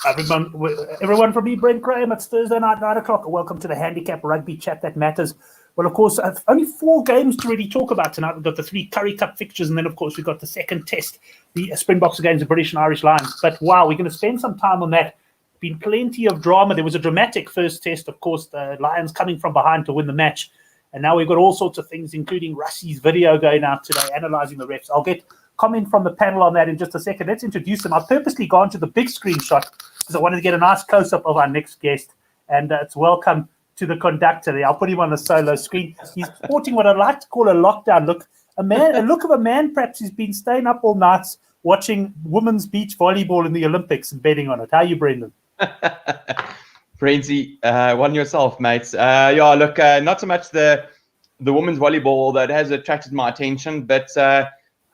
Everyone from me, Brent Graham. It's Thursday night, 9 o'clock. Welcome to the Handicap Rugby Chat that matters. Well, of course, only 4 games to really talk about tonight. We've got the 3 Currie Cup fixtures, and then, of course, we've got the second test, the Springboks against the British and Irish Lions. But, wow, we're going to spend some time on that. Been plenty of drama. There was a dramatic first test, of course, the Lions coming from behind to win the match. And now we've got all sorts of things, including Russie's video going out today, analysing the refs. I'll get comment from the panel on that in just a second. Let's introduce them. I've purposely gone to the big screenshot because I wanted to get a nice close-up of our next guest. And it's welcome to the conductor there. I'll put him on the solo screen. He's sporting what I'd like to call a lockdown look. A look of a man perhaps who's been staying up all nights watching women's beach volleyball in the Olympics and betting on it. How are you, Brendan? Brenzy, one yourself, mates. Look, not so much the women's volleyball that has attracted my attention, but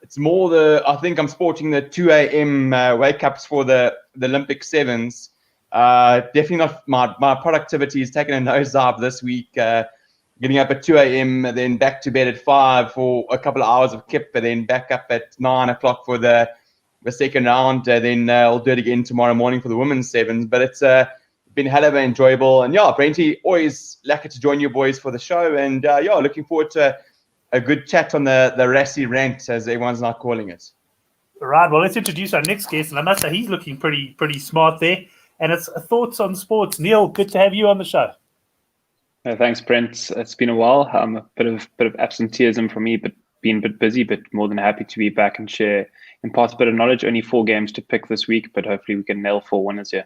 it's more I think I'm sporting the 2 a.m. wake-ups for the Olympic sevens. Definitely not my productivity has taken a nosedive this week. Getting up at 2 a.m., then back to bed at 5 for a couple of hours of kip, but then back up at 9 o'clock for the second round. Then I'll do it again tomorrow morning for the women's sevens. But it's been hell of enjoyable. And Brenty, always lucky to join you boys for the show. And looking forward to a good chat on the Rassie rant, as everyone's now calling it. All right, well, let's introduce our next guest. And I must say, he's looking pretty smart there. And it's Thoughts on Sports. Neil, good to have you on the show. Thanks, Brent. It's been a while. A bit of absenteeism for me, but been a bit busy, but more than happy to be back and impart a bit of knowledge. Only 4 games to pick this week, but hopefully we can nail 4 winners here.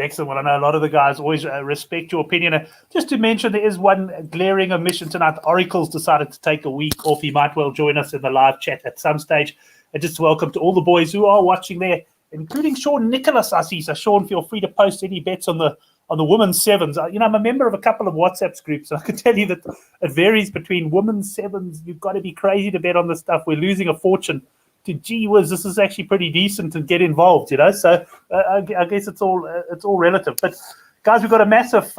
Excellent. Well, I know a lot of the guys always respect your opinion. Just to mention, there is one glaring omission tonight. The Oracle's decided to take a week off. He might well join us in the live chat at some stage. And just welcome to all the boys who are watching there, including Sean Nicholas, I see. So, Sean, feel free to post any bets on the women's sevens. I'm a member of a couple of WhatsApp groups, and I can tell you that it varies between women's sevens. You've got to be crazy to bet on this stuff. We're losing a fortune. To gee whiz, this is actually pretty decent and get involved, So I guess it's all relative. But guys, we've got a massive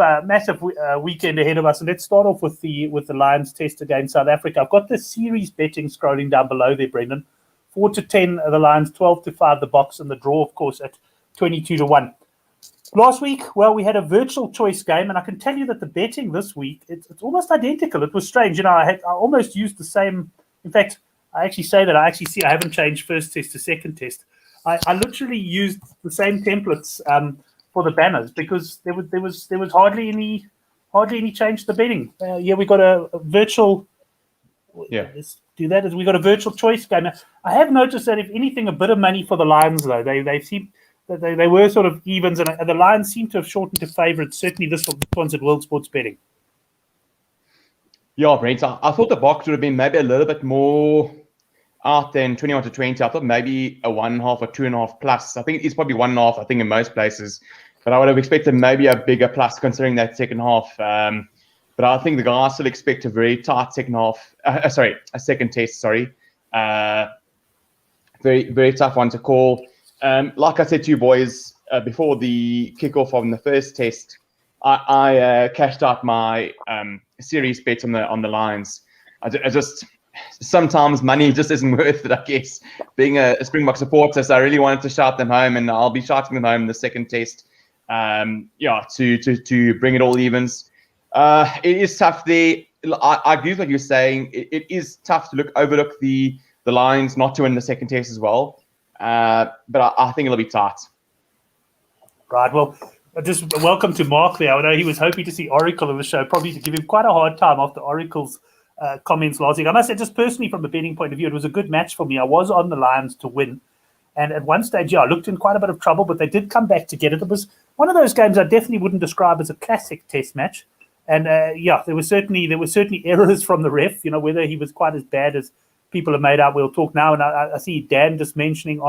weekend ahead of us, and let's start off with the Lions test against South Africa. I've got the series betting scrolling down below there, Brendan. 4-10 the Lions, 12-5 the Boks, and the draw, of course, at 22-1. Last week, well, we had a virtual choice game, and I can tell you that the betting this week, it's almost identical. It was strange. I almost used the same. In fact, I haven't changed first test to second test. I literally used the same templates for the banners because there was hardly any change to the betting. We got a virtual. Yeah. Let's do that. As we got a virtual choice game. Now, I have noticed that if anything, a bit of money for the Lions though. They seem that they were sort of evens, and the Lions seem to have shortened to favourites. Certainly, this one's at World Sports Betting. Yeah, Brent, I thought the Boks would have been maybe a little bit more out than 21-20. I thought maybe a 1.5 or 2.5 plus. I think it's probably 1.5, I think, in most places. But I would have expected maybe a bigger plus considering that second half. But I think the guys still expect a very tight second half. A second test, sorry. Very, very tough one to call. Like I said to you boys before the kickoff on the first test, I cashed out my series bet on the Lions. I just sometimes money just isn't worth it, I guess. Being a Springbok supporter, so I really wanted to shout them home, and I'll be shouting them home in the second test. To bring it all evens. It is tough there. I agree with what you're saying. It is tough to overlook the Lions not to win the second test as well. But I think it'll be tight. Right. Well, just welcome to Mark there. I know he was hoping to see Oracle on the show, probably to give him quite a hard time after Oracle's comments last week. I must say, just personally from a betting point of view, it was a good match for me. I was on the Lions to win. And at one stage, I looked in quite a bit of trouble, but they did come back to get it. It was one of those games I definitely wouldn't describe as a classic test match. And there were certainly errors from the ref, whether he was quite as bad as people have made out. We'll talk now. And I see Dan just mentioning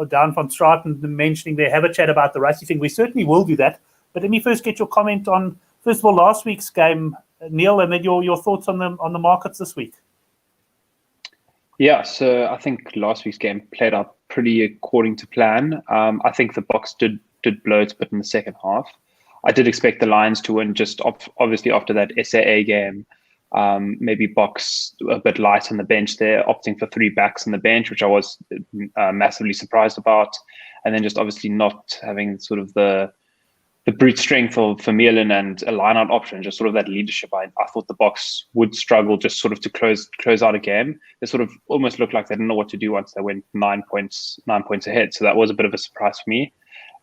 down from Straten mentioning they have a chat about the Rassie thing. We certainly will do that. But let me first get your comment on, first of all, last week's game, Neil, and then your thoughts on the markets this week. Yeah, so I think last week's game played out pretty according to plan. I think the Boks did blow it a bit in the second half. I did expect the Lions to win just obviously after that SAA game. Maybe Boks a bit light on the bench there, opting for 3 backs on the bench, which I was massively surprised about. and then just obviously not having sort of the brute strength of Vermeulen and a line-out option, just sort of that leadership. I thought the Boks would struggle just sort of to close out a game. They sort of almost looked like they didn't know what to do once they went 9 points ahead. So that was a bit of a surprise for me.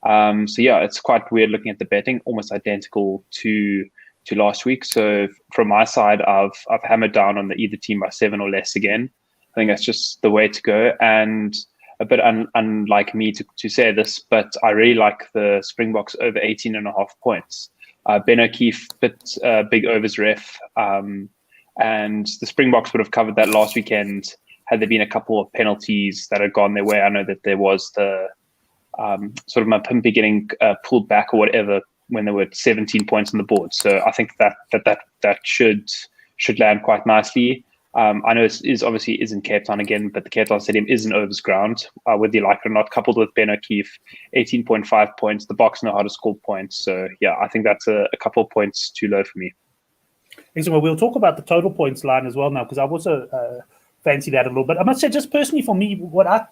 So yeah, it's quite weird looking at the betting, almost identical to last week. So from my side, I've hammered down on either team by 7 or less again. I think that's just the way to go. And a bit unlike me to say this, but I really like the Springboks over 18.5 points. Ben O'Keefe bit big overs ref, and the Springboks would have covered that last weekend had there been a couple of penalties that had gone their way. I know that there was the sort of Mapimpi getting pulled back or whatever when there were 17 points on the board. So I think that should land quite nicely. I know it obviously is in Cape Town again, but the Cape Town Stadium is an overs ground, whether you like it or not, coupled with Ben O'Keefe, 18.5 points. The Boks know how to score points. So, yeah, I think that's a couple of points too low for me. Excellent. Well, we'll talk about the total points line as well now, because I also fancy that a little bit. I must say, just personally for me, what I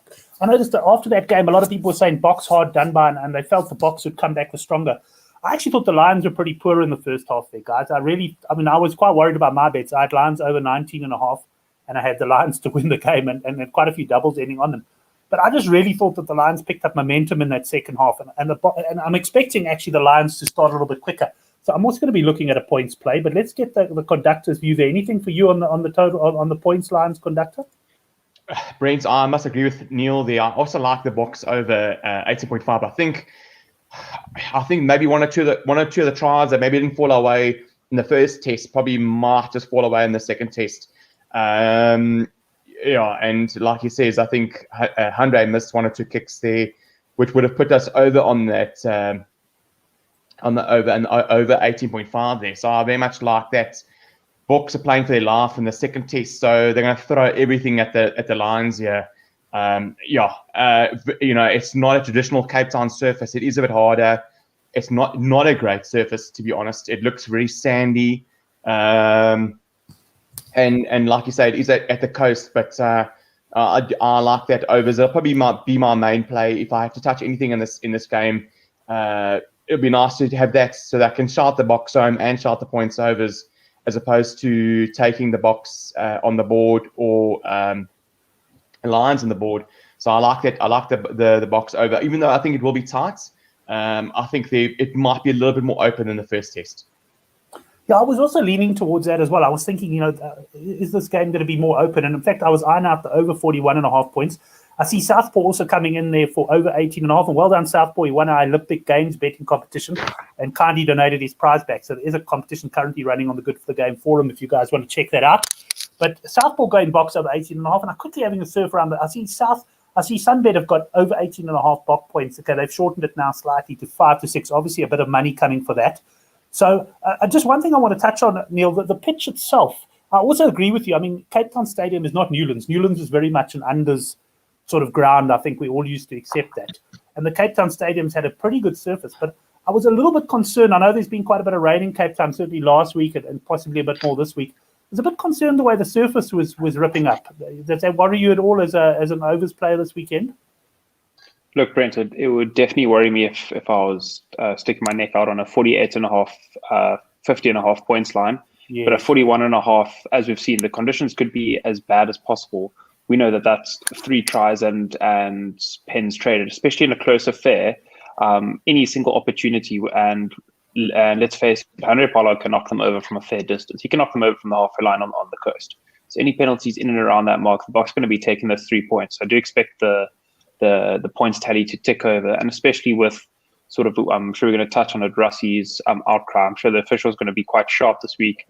noticed that after that game, a lot of people were saying Boks hard done by, and they felt the Boks would come back with stronger. I actually thought the Lions were pretty poor in the first half there, guys. I was quite worried about my bets. I had Lions over 19.5, and I had the Lions to win the game, and quite a few doubles ending on them. But I just really thought that the Lions picked up momentum in that second half, and I'm expecting actually the Lions to start a little bit quicker. So I'm also going to be looking at a points play, but let's get the conductor's view there. Anything for you on the total on the points lines, conductor? Brent, I must agree with Neil there. I also like the Boks over 18.5. I think maybe one or two of the tries that maybe didn't fall away in the first test probably might just fall away in the second test. And like he says, I think Hyundai missed 1 or 2 kicks there, which would have put us over on that on the over 18.5 there. So I very much like that. Boks are playing for their life in the second test, so they're going to throw everything at the Lions here. It's not a traditional Cape Town surface. It is a bit harder. It's not a great surface, to be honest. It looks very sandy, and like you say, it is at the coast. But I like that overs. It'll probably be my main play if I have to touch anything in this game. It'd be nice to have that so that I can shout the Boks home and shout the points overs, as opposed to taking the Boks on the board or Lions on the board. So I like that. I like the Boks over, even though I think it will be tight. I think it might be a little bit more open than the first test. Yeah, I was also leaning towards that as well. I was thinking, is this game going to be more open? And in fact, I was eyeing out the over 41.5 points. I see Southpaw also coming in there for over 18.5. And well done, Southpaw. He won our Olympic Games betting competition and kindly donated his prize back. So there is a competition currently running on the Good for the Game forum if you guys want to check that out. But Southpaw going Boks over 18.5, and I'm quickly having a surf around. I see Sunbet have got over 18.5 Boks points. Okay, they've shortened it now slightly to 5 to 6. Obviously, a bit of money coming for that. So just one thing I want to touch on, Neil, the pitch itself. I also agree with you. I mean, Cape Town Stadium is not Newlands. Newlands is very much an unders sort of ground. I think we all used to accept that. And the Cape Town Stadium's had a pretty good surface, but I was a little bit concerned. I know there's been quite a bit of rain in Cape Town, certainly last week and possibly a bit more this week. I was a bit concerned the way the surface was ripping up. Does that worry you at all as an overs player this weekend? Look, Brent, it would definitely worry me if I was sticking my neck out on a 48.5, 50.5 points line. Yeah. But a 41.5, as we've seen, the conditions could be as bad as possible. We know that that's 3 tries and pens traded, especially in a close affair. Any single opportunity, and let's face it, Henry Pollard can knock them over from a fair distance. He can knock them over from the halfway line on the coast. So any penalties in and around that mark, the Boks are going to be taking those 3 points. I do expect the points tally to tick over, and especially with sort of, I'm sure we're going to touch on it, Russie's outcry. I'm sure the officials are going to be quite sharp this week.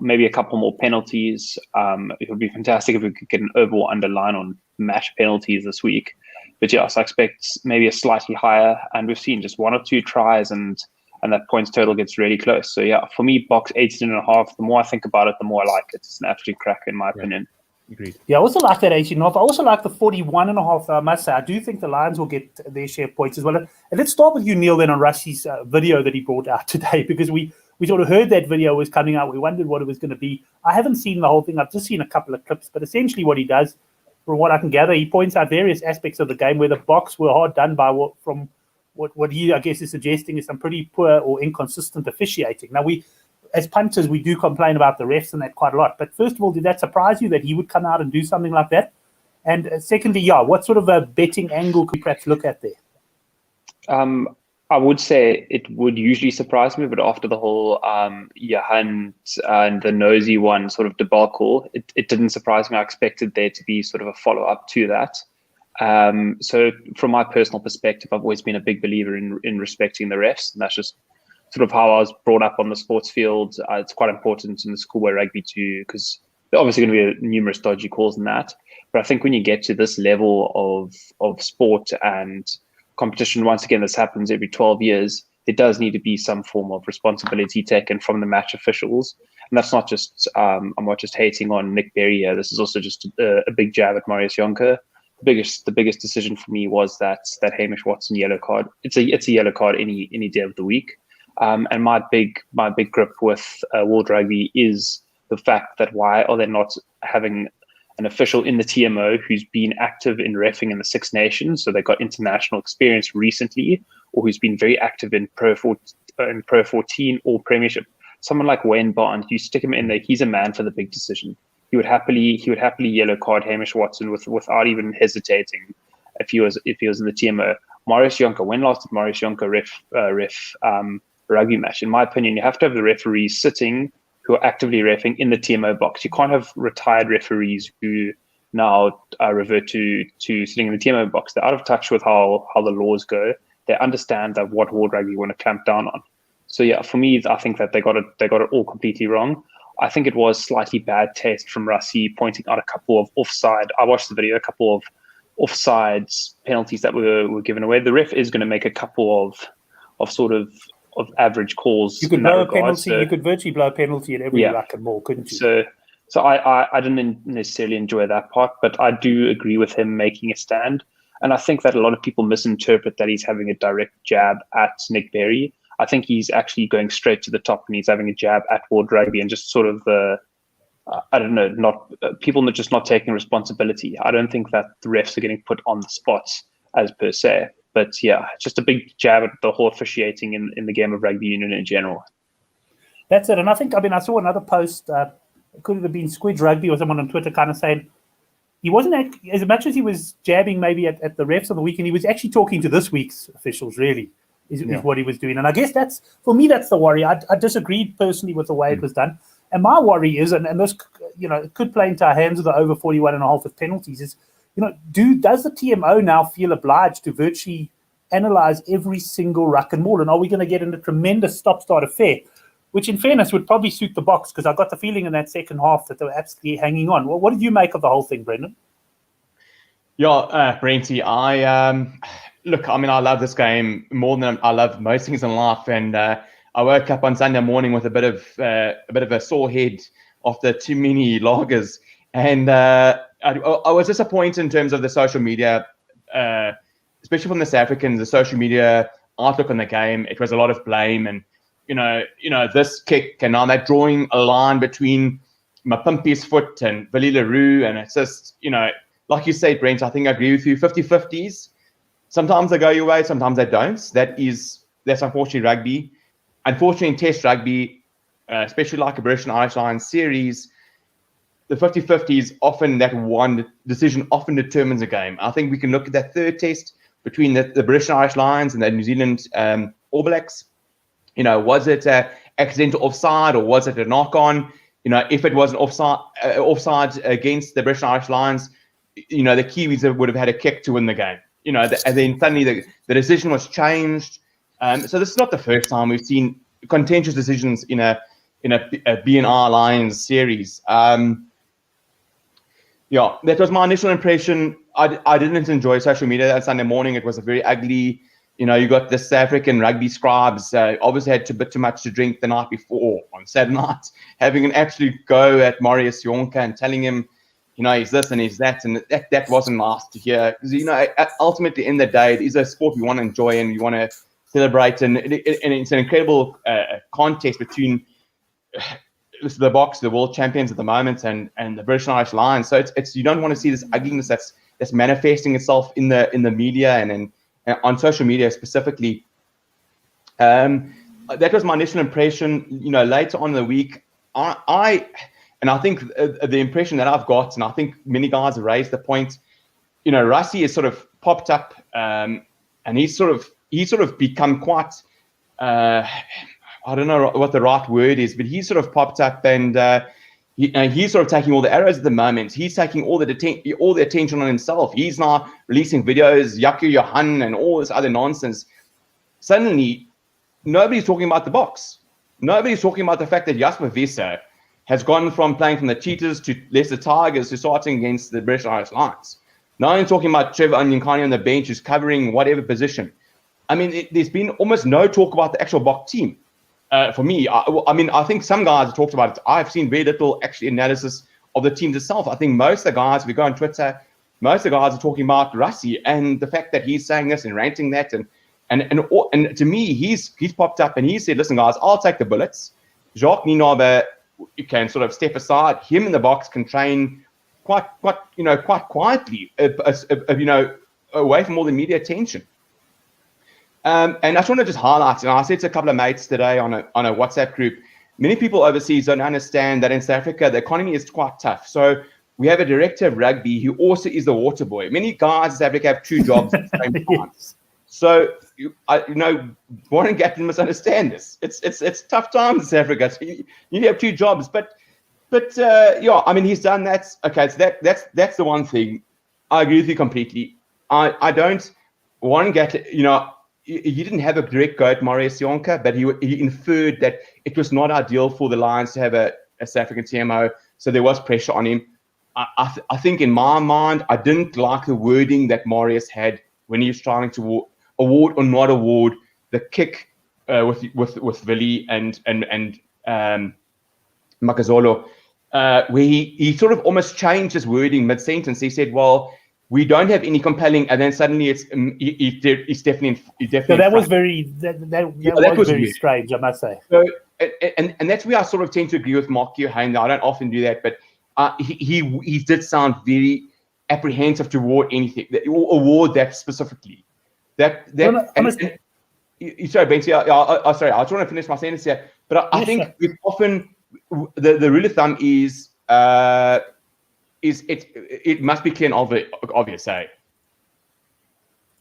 Maybe a couple more penalties. It would be fantastic if we could get an over or under line on match penalties this week. But yes, I expect maybe a slightly higher, and we've seen just 1 or 2 tries and that points total gets really close. So yeah, for me, Boks 18.5. The more I think about it, the more I like it. It's an absolute crack in my opinion. Agreed. Yeah, I also like that 18.5. I also like the 41.5. I must say, I do think the Lions will get their share of points as well. And let's start with you, Neil, then on Russie's video that he brought out today, because we sort of heard that video was coming out. We wondered what it was going to be. I haven't seen the whole thing. I've just seen a couple of clips, but essentially what he does from what I can gather, he points out various aspects of the game where the Boks were hard done by what he, I guess, is suggesting is some pretty poor or inconsistent officiating. Now, as punters, we do complain about the refs and that quite a lot. But first of all, did that surprise you that he would come out and do something like that? And secondly, what sort of a betting angle could we perhaps look at there? I would say it would usually surprise me, but after the whole Johan and the nosy one sort of debacle, it didn't surprise me. I expected there to be sort of a follow-up to that. So from my personal perspective, I've always been a big believer in respecting the refs, and that's just sort of how I was brought up on the sports field. It's quite important in the schoolboy rugby too, because there are obviously going to be numerous dodgy calls in that. But I think when you get to this level of sport and competition, once again, this happens every 12 years, there does need to be some form of responsibility taken from the match officials. And that's not just, I'm not just hating on Nick Berry here. This is also just a big jab at Marius Jonker. The biggest decision for me was that Hamish Watson yellow card. It's a yellow card any day of the week. And my big grip with World Rugby is the fact that why are they not having an official in the TMO who's been active in reffing in the Six Nations, so they got international experience recently, or who's been very active in Pro 14 or Premiership. Someone like Wayne Barnes, you stick him in there, he's a man for the big decision. He would happily yellow card Hamish Watson without even hesitating if he was in the TMO. Marius Jonker, when last did Marius Jonker ref rugby match? In my opinion, you have to have the referees sitting who are actively reffing in the TMO box. You can't have retired referees who now revert to sitting in the TMO box. They're out of touch with how the laws go. They understand that what World Rugby want to clamp down on. So yeah, for me, I think that they got it all completely wrong. I think it was slightly bad taste from Rassie pointing out a couple of offside. I watched the video, a couple of offsides penalties that were given away. The ref is going to make a couple of sort of average calls. You could blow a penalty. You could virtually blow a penalty at every ruck and more, couldn't you? So I didn't necessarily enjoy that part, but I do agree with him making a stand. And I think that a lot of people misinterpret that he's having a direct jab at Nick Berry. I think he's actually going straight to the top and he's having a jab at World Rugby and just sort of, people just not taking responsibility. I don't think that the refs are getting put on the spot as per se. But yeah, just a big jab at the whole officiating in the game of rugby union in general. That's it. And I saw another post, it could have been Squidge Rugby or someone on Twitter kind of saying, he wasn't, as much as he was jabbing maybe at the refs on the weekend, he was actually talking to this week's officials, really, is what he was doing. And I guess that's the worry. I disagreed personally with the way it was done. And my worry is, and this, it could play into our hands of the over 41.5 with penalties, is, does the TMO now feel obliged to virtually analyze every single ruck and maul? And are we going to get in a tremendous stop-start affair, which in fairness would probably suit the Boks, because I got the feeling in that second half that they were absolutely hanging on. Well, what did you make of the whole thing, Brendan? Yeah, Brenty, I love this game more than I love most things in life. And I woke up on Sunday morning with a bit of a sore head after too many lagers. And I was disappointed in terms of the social media, especially from the South Africans, the social media outlook on the game. It was a lot of blame and, this kick, and now they're drawing a line between Mapimpi's foot and Willie Leroux. And it's just, like you say, Brent, I think I agree with you, 50-50s. Sometimes they go your way, sometimes they don't. That's unfortunately rugby. Unfortunately, in Test rugby, especially like a British and Irish Lions series, the 50-50s, often that one decision often determines a game. I think we can look at that third test between the British and Irish Lions and the New Zealand All Blacks. Was it an accidental offside or was it a knock-on? If it was an offside against the British and Irish Lions, the Kiwis would have had a kick to win the game. And then suddenly the decision was changed. So this is not the first time we've seen contentious decisions in a B&I Lions series. That was my initial impression. I didn't enjoy social media that Sunday morning. It was a very ugly. You got the South African rugby scribes obviously had a bit too much to drink the night before on Saturday night, having an absolute go at Marius Jonker and telling him, he's this and he's that, and that wasn't nice to hear. Because ultimately, in the day, it is a sport we want to enjoy and we want to celebrate, and it's an incredible contest between the Boks, the world champions at the moment, and the British and Irish Lions. So it's you don't want to see this ugliness that's manifesting itself in the media and on social media specifically. That was my initial impression. Later on in the week, I think the impression that I've got, and I think many guys have raised the point, Rassie has sort of popped up, and he's sort of become quite, I don't know what the right word is, but he's sort of popped up, and he's sort of taking all the arrows at the moment. He's taking all the attention on himself. He's now releasing videos, Yaku Johan, and all this other nonsense. Suddenly, nobody's talking about the Boks. Nobody's talking about the fact that Jasper Visser has gone from playing from the Cheetahs to Leicester Tigers to starting against the British Irish Lions. Now I'm talking about Trevor Onyankani on the bench who's covering whatever position. I mean, there's been almost no talk about the actual Bok team. For me, I think some guys have talked about it. I've seen very little actually analysis of the teams itself. I think most of the guys, if we go on Twitter, most of the guys are talking about Rassie and the fact that he's saying this and ranting that. And to me, he's popped up and he said, listen, guys, I'll take the bullets. Jacques Nienaber can sort of step aside. Him in the Boks can train quite quietly, away from all the media attention. And I just want to just highlight, I said to a couple of mates today on a WhatsApp group, many people overseas don't understand that in South Africa, the economy is quite tough. So we have a director of rugby who also is the water boy. Many guys in South Africa have two jobs at the same time. Yes. So, Warren Gatland must understand this. It's tough times in South Africa. So you have two jobs. But he's done that. Okay, so that's the one thing. I agree with you completely. I don't, Warren Gatland, he didn't have a direct go at Marius Jonker, but he inferred that it was not ideal for the Lions to have a South African TMO, so there was pressure on him. I think in my mind, I didn't like the wording that Marius had when he was trying to award or not award the kick with Willie and Makazolo, where he sort of almost changed his wording mid-sentence. He said, well, we don't have any compelling, and then suddenly it's definitely. So that was very that was very strange, I must say. So, and that's where I sort of tend to agree with Mark Johan. I don't often do that, but he did sound very apprehensive to award anything, award that specifically. Sorry, Benty. Sorry, I just want to finish my sentence here. But I think often the rule of thumb is it must be clear and obvious, eh?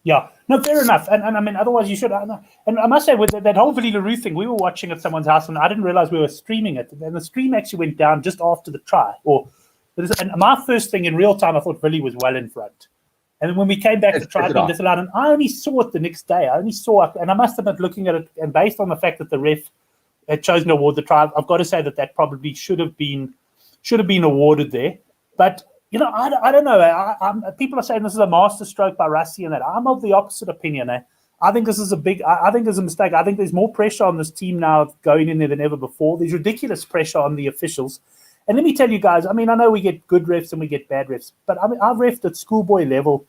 Yeah, no, fair enough. And I mean, otherwise you should. And I must say, with that whole Willie LaRue thing, we were watching at someone's house, and I didn't realize we were streaming it. And the stream actually went down just after the try. And my first thing in real time, I thought Willie was well in front. And when we came back to try being disallowed, and I only saw it the next day. And I must admit, looking at it, and based on the fact that the ref had chosen to award the try, I've got to say that probably should have been awarded there. But I don't know. People are saying this is a master stroke by Rassie and that. I'm of the opposite opinion. I think this is I think there's a mistake. I think there's more pressure on this team now going in there than ever before. There's ridiculous pressure on the officials. And let me tell you guys, I mean, I know we get good refs and we get bad refs, but I mean, I've refed at schoolboy level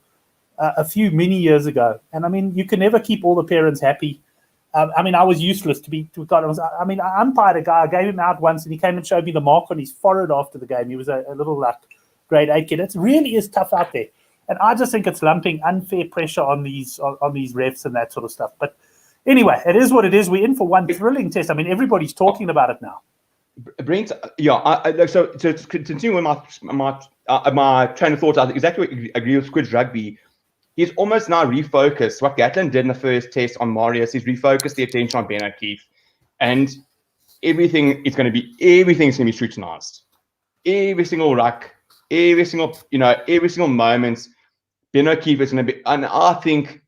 many years ago. And I mean, you can never keep all the parents happy. I mean, I was useless I umpired a guy, I gave him out once, and he came and showed me the mark on his forehead after the game. He was a little grade 8 kid. It really is tough out there. And I just think it's lumping unfair pressure on these refs and that sort of stuff. But anyway, it is what it is. We're in for one thrilling test. I mean, everybody's talking about it now. Brent, so to continue with my train of thought, I exactly agree with Squid's Rugby. He's almost now refocused what Gatland did in the first test on Marius. He's refocused the attention on Ben O'Keefe, and everything's going to be scrutinized. Every single ruck, every single moment, Ben O'Keefe is going to be, and I think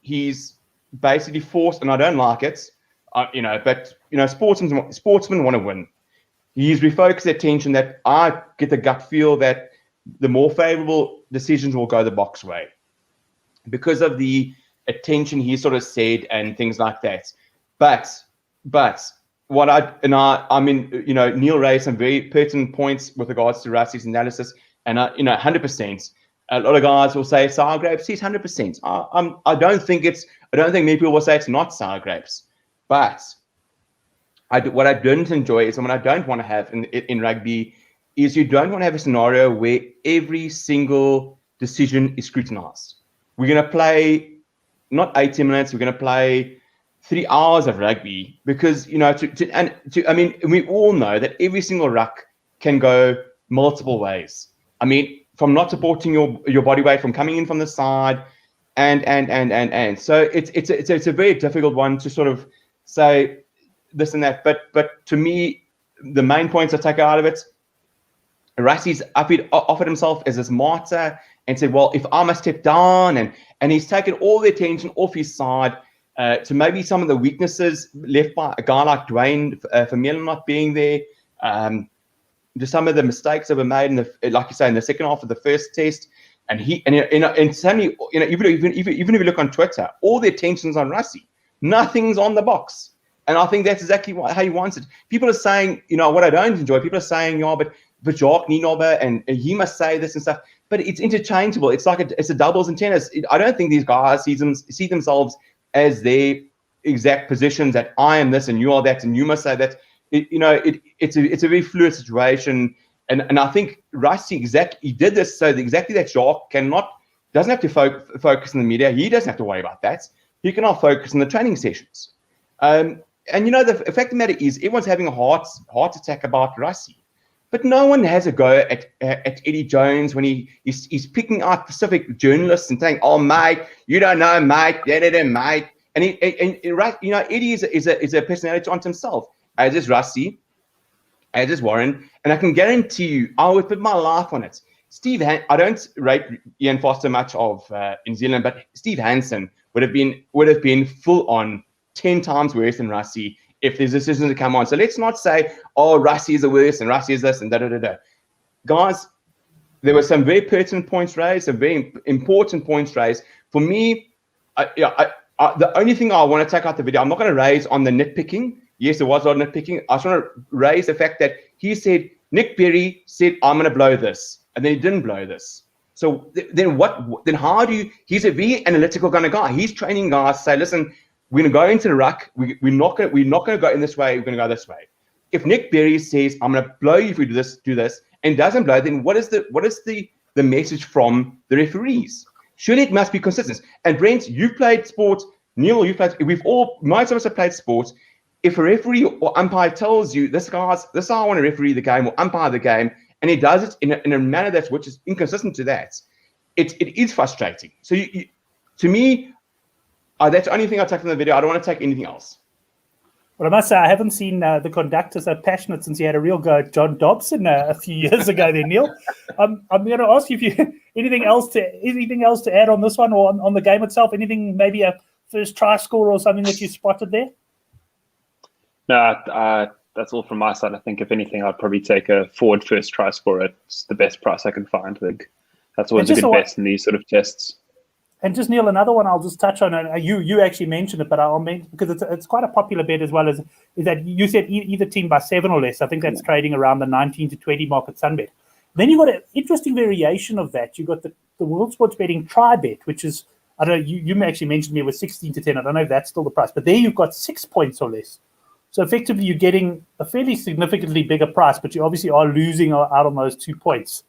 he's basically forced, and I don't like it, but sportsmen want to win. He's refocused the attention that I get the gut feel that the more favorable decisions will go the Boks way because of the attention he sort of said and things like that. But Neil raised some very pertinent points with regards to Rassie's analysis, and 100%. A lot of guys will say sour grapes. He's 100%. I don't think many people will say it's not sour grapes, but what I don't enjoy is, and what I don't want to have in rugby is, you don't want to have a scenario where every single decision is scrutinized. We're going to play not 80 minutes, we're going to play 3 hours of rugby, because, you know, I mean, we all know that every single ruck can go multiple ways. I mean, from not supporting your body weight, from coming in from the side, and so it's a very difficult one to sort of say this and that. But to me, the main points I take out of it, Rassie's offered himself as this martyr and said, well, if I must step down, and he's taken all the attention off his side to maybe some of the weaknesses left by a guy like Dwayne Vermeulen not being there, just some of the mistakes that were made like you say, in the second half of the first test. And suddenly, you know, even if you look on Twitter, all the attention's on Rassie. Nothing's on the box. And I think that's exactly how he wants it. People are saying, you know, what I don't enjoy, people are saying, yeah, but Jacques Nienaber, and he must say this and stuff. But it's interchangeable. It's like it's a doubles in tennis. I don't think these guys see themselves as their exact positions, that I am this and you are that and you must say that. It's a very fluid situation. And I think Rassie he did this so that exactly that Jacques doesn't have to focus on the media. He doesn't have to worry about that. He can now focus on the training sessions. And you know, the fact of the matter is, everyone's having a heart attack about Rassie, but no one has a go at Eddie Jones when he's picking out specific journalists and saying, "Oh, mate, you don't know, mate, mate." And you know, Eddie is a personality unto himself, as is Rassie, as is Warren, and I can guarantee you, I would put my life on it. I don't rate Ian Foster much of in Zealand, but Steve Hansen would have been full on 10 times worse than Rassie if there's decisions to come on. So let's not say, oh, Rassie is the worst and Rassie is this and da. Guys, there were some very pertinent points raised, some very important points raised. For me, the only thing I want to take out the video, I'm not going to raise on the nitpicking. Yes, there was a lot of nitpicking. I just want to raise the fact that he said, Nick Berry said, I'm going to blow this. And then he didn't blow this. So then what? Then how do you? He's a very analytical kind of guy. He's training guys to say, listen, we're going to go into the ruck. We're not going to go in this way. We're going to go this way. If Nick Berry says, I'm going to blow you if we do this, and doesn't blow, then what is the message from the referees? Surely it must be consistent. And Brent, you've played sports. Neil, you've played. Most of us have played sports. If a referee or umpire tells you, this is how I want to referee the game or umpire the game, and he does it in a manner which is inconsistent to that, it is frustrating. So to me, that's the only thing I take from the video. I don't want to take anything else. Well, I must say, I haven't seen the conductor so passionate since he had a real go at John Dobson a few years ago there, Neil. I'm going to ask you if you anything else to add on this one, or on the game itself, anything, maybe a first try score or something that you spotted there? No, that's all from my side. I think if anything, I'd probably take a forward first try score. It's the best price I can find. I think that's always a good bet in these sort of tests. And just, Neil, another one I'll just touch on. You actually mentioned it, but I'll mention, because it's quite a popular bet as well, is that you said either team by 7 or less. I think that's trading around the 19 to 20 mark at Sunbet. Then you've got an interesting variation of that. You've got the World Sports Betting try bet, which is, I don't know, you actually mentioned me with 16 to 10. I don't know if that's still the price, but there you've got 6 points or less. So effectively, you're getting a fairly significantly bigger price, but you obviously are losing out on those 2 points.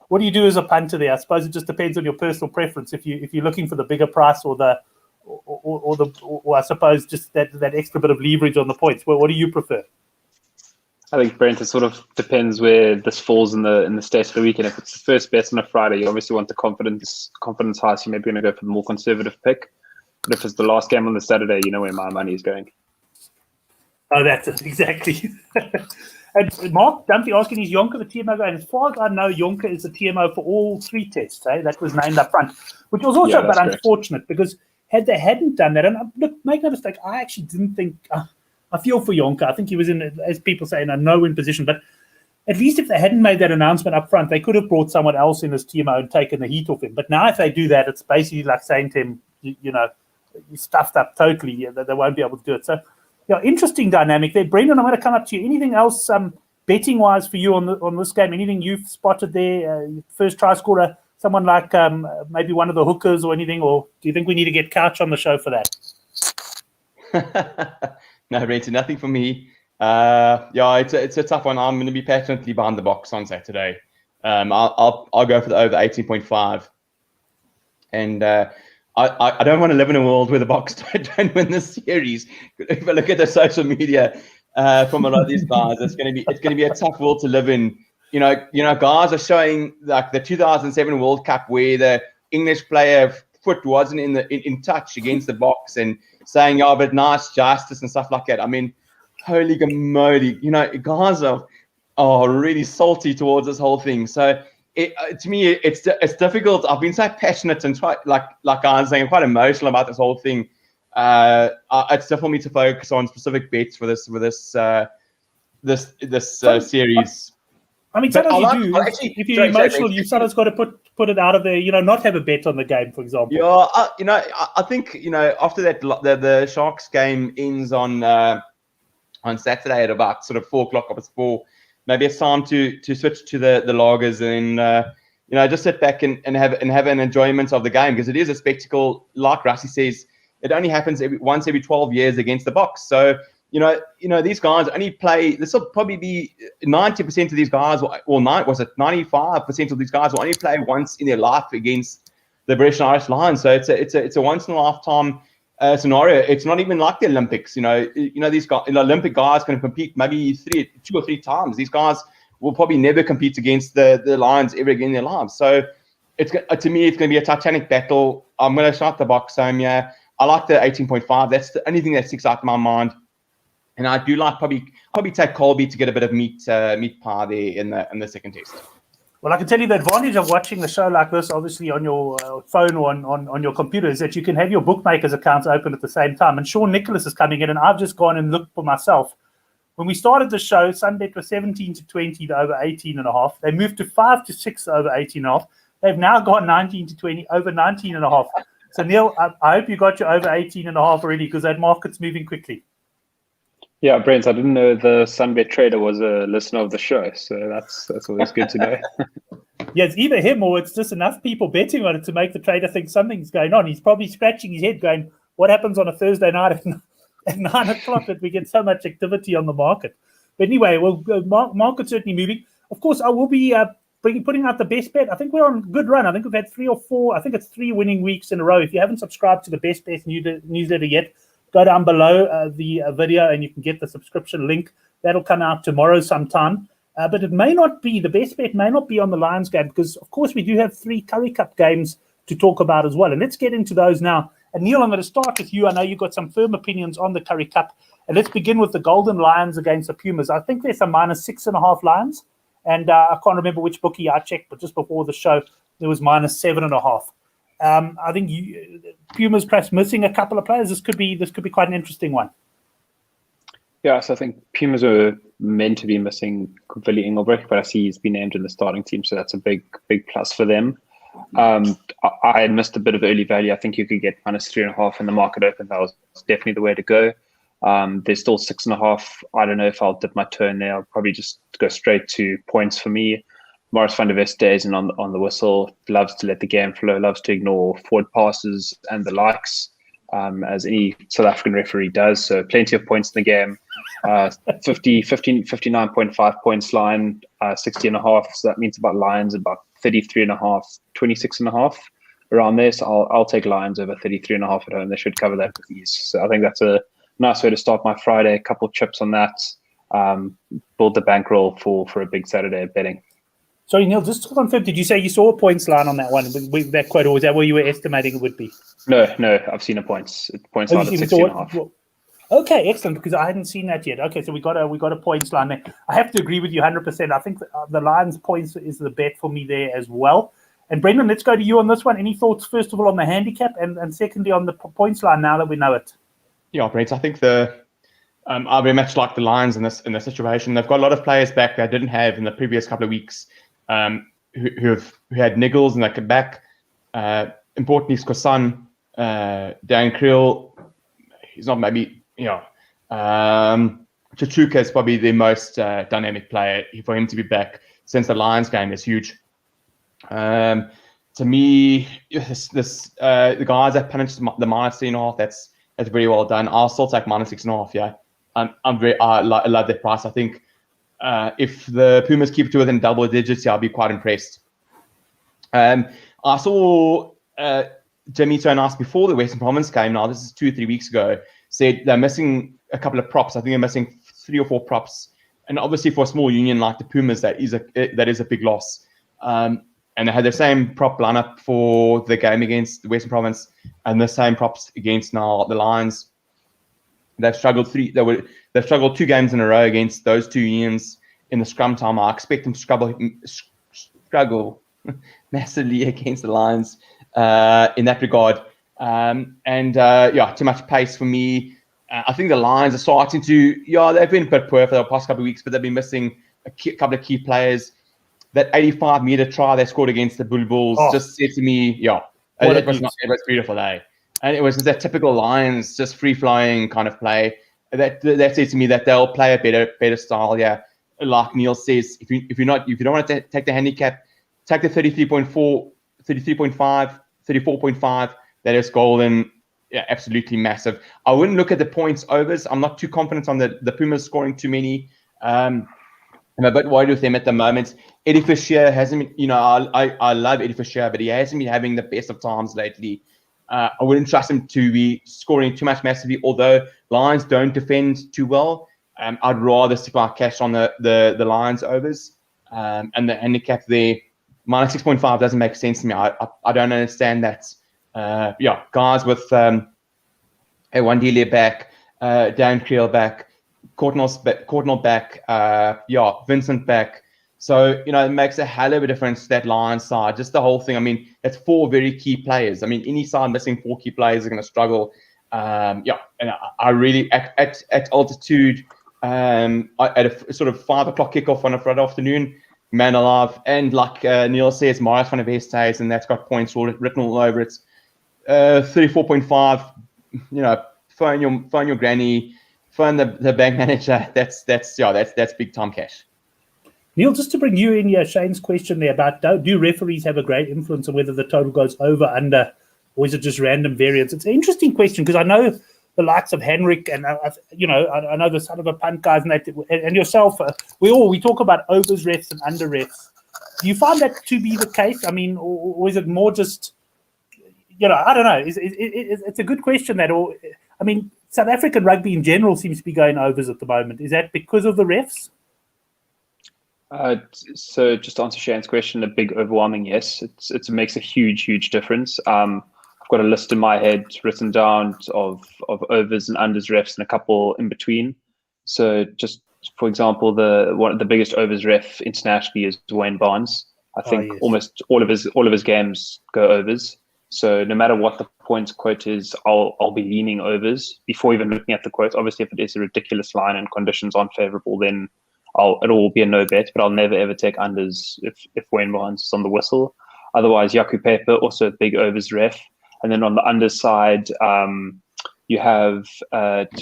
What do you do as a punter there? I suppose it just depends on your personal preference. If you're looking for the bigger price or I suppose just that extra bit of leverage on the points. What do you prefer? I think, Brent, it sort of depends where this falls in the state of the weekend. If it's the first bet on a Friday, you obviously want the confidence high, so you maybe going to go for the more conservative pick. But if it's the last game on the Saturday, you know where my money is going. Oh, that's it, exactly. And Mark Dumpy asking, is Jonker the TMO guy? And as far as I know, Jonker is the TMO for all 3 tests. That was named up front, which was also a bit unfortunate, because had they hadn't done that, and look, make no mistake, I actually didn't think, I feel for Jonker. I think he was in, as people say, in a no-win position. But at least if they hadn't made that announcement up front, they could have brought someone else in as TMO and taken the heat off him. But now if they do that, it's basically like saying to him, you stuffed up totally. They won't be able to do it. So, interesting dynamic there. Brendan, I'm going to come up to you. Anything else betting-wise for you on this game? Anything you've spotted there? First try scorer, someone like maybe one of the hookers or anything? Or do you think we need to get Couch on the show for that? No, Brent, nothing for me. Yeah, it's a tough one. I'm going to be passionately behind the Boks on Saturday. I'll go for the over 18.5. And I don't want to live in a world where the Boks don't win this series. If I look at the social media from a lot of these guys, it's going to be a tough world to live in. You know, guys are showing like the 2007 World Cup where the English player foot wasn't in touch against the Boks and saying, "Yeah, but nice justice" and stuff like that. I mean, holy moly, guys are really salty towards this whole thing. So to me, it's difficult. I've been so passionate and like I was saying, I'm quite emotional about this whole thing. It's difficult for me to focus on specific bets for this series. I mean, sometimes you do. If you're emotional, you've sometimes got to put it out of there. Not have a bet on the game, for example. Yeah, I think after that, the Sharks game ends on Saturday at about sort of 4:00 or 4. Maybe it's time to switch to the Lagers and just sit back and have an enjoyment of the game, because it is a spectacle. Like Rassie says, it only happens once every 12 years against the Boks. So these guys only play. This will probably be 90% of these guys, or 95% of these guys will only play once in their life against the British and Irish Lions. So it's a once in a lifetime scenario. It's not even like the Olympics. These guys, Olympic guys can compete maybe 2 or 3 times. These guys will probably never compete against the Lions ever again in their lives. So to me, it's going to be a titanic battle. I'm going to start the Boks home. Yeah, I like the 18.5. That's the only thing that sticks out in my mind. And I do like probably take Colby to get a bit of meat pie there in the second test. Well, I can tell you the advantage of watching the show like this, obviously on your phone or on your computer, is that you can have your bookmakers accounts open at the same time. And Sean Nicholas is coming in, and I've just gone and looked for myself. When we started the show, Sunbet was 17-20 to over 18.5. They moved to 5-6 over 18.5. They've now got 19-20 over 19.5. So Neil, I hope you got your over 18.5 already, because that market's moving quickly. Yeah, Brent, I didn't know the Sunbet trader was a listener of the show, so that's always good to know. Yeah, it's either him or it's just enough people betting on it to make the trader think something's going on. He's probably scratching his head going, what happens on a Thursday night at 9 o'clock that we get so much activity on the market? But anyway, well, market's certainly moving. Of course, I will be putting out the best bet. I think we're on a good run. I think we've had 3 or 4, I think it's 3 winning weeks in a row. If you haven't subscribed to the Best Bet newsletter yet, go down below the video and you can get the subscription link. That'll come out tomorrow sometime. But it may not be, the best bet may not be on the Lions game, because, of course, we do have 3 Currie Cup games to talk about as well. And let's get into those now. And Neil, I'm going to start with you. I know you've got some firm opinions on the Currie Cup. And let's begin with the Golden Lions against the Pumas. I think there's a -6.5 Lions. And I can't remember which bookie I checked, but just before the show, there was -7.5. I think Pumas perhaps missing a couple of players. This could be quite an interesting one. Yeah, so I think Pumas are meant to be missing Willie Engelbrecht, but I see he's been named in the starting team, so that's a big plus for them. I missed a bit of early value. I think you could get -3.5 in the market open. That was definitely the way to go. There's still 6.5. I don't know if I'll dip my toe in there. I'll probably just go straight to points for me. Morris van der Westhuizen is on the whistle, loves to let the game flow, loves to ignore forward passes and the likes, as any South African referee does. So plenty of points in the game. 59.5 points line, 60.5. So that means about Lions about 33.5, 26.5 around there. So I'll take Lions over 33.5 at home. They should cover that with ease. So I think that's a nice way to start my Friday. A couple of chips on that. Build the bankroll for a big Saturday of betting. Sorry, Neil, just to confirm, did you say you saw a points line on that one, that quote, or was that where you were estimating it would be? No, I've seen a points line at 60.5. Okay, excellent, because I hadn't seen that yet. Okay, so we got a points line there. I have to agree with you 100%. I think the Lions points is the bet for me there as well. And Brendan, let's go to you on this one. Any thoughts, first of all, on the handicap, and secondly on the points line now that we know it? Yeah, Brent, I think I'll very much like the Lions in this situation. They've got a lot of players back they didn't have in the previous couple of weeks. Who had niggles and they come back. Importantly, Skosan, Dan Creel, he's not maybe, Chachuka is probably the most dynamic player. For him to be back since the Lions game is huge. To me, the guys that punished the -3.5, that's very well done. I'll still take -6.5, yeah. I love that price. I think if the Pumas keep to within double digits, I'll be quite impressed. I saw Jimmy Tone asked before the Western Province game. Now this is 2 or 3 weeks ago. Said they're missing a couple of props. I think they're missing 3 or 4 props. And obviously for a small union like the Pumas, that is a big loss. And they had the same prop lineup for the game against the Western Province, and the same props against now the Lions. They've struggled 2 games in a row against those 2 unions in the scrum time. I expect them to struggle massively against the Lions in that regard. Too much pace for me. I think the Lions are starting to, they've been a bit poor for the past couple of weeks, but they've been missing a couple of key players. That 85-meter try they scored against the Bulls just said to me, it was beautiful, and it was that typical Lions, just free-flowing kind of play. That said to me that they'll play a better style. Yeah, like Neil says, if you don't want to take the handicap, take the 33.4, 33.5, 34.5. That is golden. Yeah, absolutely massive. I wouldn't look at the points overs. I'm not too confident on the Pumas scoring too many. I'm a bit worried with them at the moment. Eddie Fisher hasn't been, I love Eddie Fisher, but he hasn't been having the best of times lately. I wouldn't trust him to be scoring too much massively, although Lions don't defend too well. I'd rather stick my cash on the Lions overs. And the handicap there, minus 6.5 doesn't make sense to me. I don't understand that. Guys with Wandile back, Dan Creel back, Courtnall back, Vincent back. So, it makes a hell of a difference, that Lions side. Just the whole thing. I mean, that's 4 very key players. I mean, any side missing 4 key players are going to struggle. And I really, at altitude, at a sort of 5 o'clock kickoff on a Friday afternoon, man alive. And like Neil says, Marius van der Westhuys, and that's got points written all over it. 34.5, phone your granny, phone the bank manager. That's big time cash. Neil, just to bring you in here, Shane's question there about do referees have a great influence on whether the total goes over, under, or is it just random variance? It's an interesting question because I know the likes of Henrik and I know the son of a punt guys and yourself. We talk about overs refs and under refs. Do you find that to be the case? I mean, or is it more just I don't know. It's a good question. South African rugby in general seems to be going overs at the moment. Is that because of the refs? So just to answer Shane's question, a big overwhelming yes. It makes a huge difference. I've got a list in my head written down of overs and unders refs and a couple in between. So just for example, the biggest overs ref internationally is Wayne Barnes. I think almost all of his games go overs. So no matter what the points quote is, I'll be leaning overs before even looking at the quote. Obviously, if it is a ridiculous line and conditions aren't favorable, then it'll be a no bet. But I'll never ever take unders if Wayne Barnes is on the whistle. Otherwise, Yaku Paper, also a big overs ref. And then on the under side, you have